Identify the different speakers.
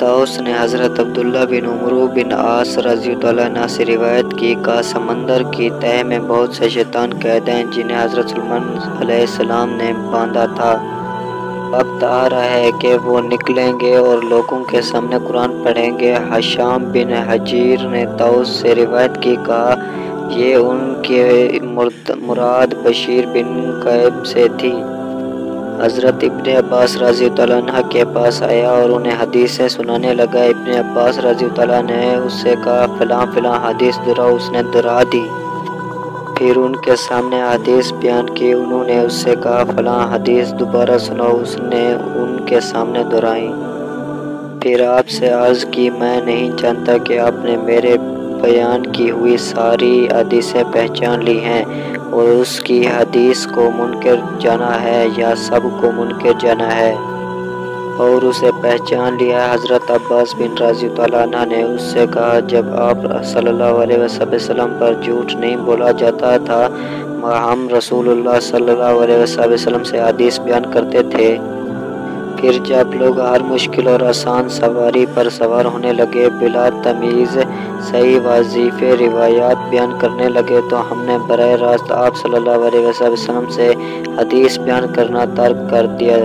Speaker 1: طاؤس نے حضرت عبداللہ بن عمرو بن عاص رضی اللہ عنہ سے روایت کی کہ سمندر کی تہہ میں بہت سے شیطان قید ہیں جنہیں حضرت سلیمان علیہ السلام نے باندھا تھا۔ وقت آ رہا ہے کہ وہ نکلیں گے اور لوگوں کے سامنے قرآن پڑھیں گے۔ ہشام بن حجیر نے طاؤس سے روایت کی کہ یہ ان کی مراد بشیر بن کعب سے تھی۔ حضرت ابن عباس رضی اللہ عنہ کے پاس آیا اور انہیں حدیثیں سنانے لگا۔ ابن عباس رضی اللہ عنہ نے اس سے کہا فلاں فلاں حدیث دہراؤ۔ اس نے دہرا دی۔ پھر ان کے سامنے حدیث بیان کی۔ انہوں نے اس سے کہا فلاں حدیث دوبارہ سناؤ۔ اس نے ان کے سامنے دہرائی۔ پھر آپ سے عرض کی میں نہیں جانتا کہ آپ نے میرے بیان کی ہوئی ساری حدیثیں پہچان لی ہیں اور اس کی حدیث کو منکر جانا ہے یا سب کو منکر جانا ہے اور اسے پہچان لیا ہے۔ حضرت عباس بن رضی اللہ عنہ نے اس سے کہا جب آپ صلی اللہ علیہ وسلم پر جھوٹ نہیں بولا جاتا تھا ہم رسول اللہ صلی اللہ علیہ وسلم سے حدیث بیان کرتے تھے۔ پھر جب لوگ ہر مشکل اور آسان سواری پر سوار ہونے لگے بلا تمیز صحیح واضح روایات بیان کرنے لگے تو ہم نے براہ راست آپ صلی اللہ علیہ وسلم سے حدیث بیان کرنا ترک کر دیا۔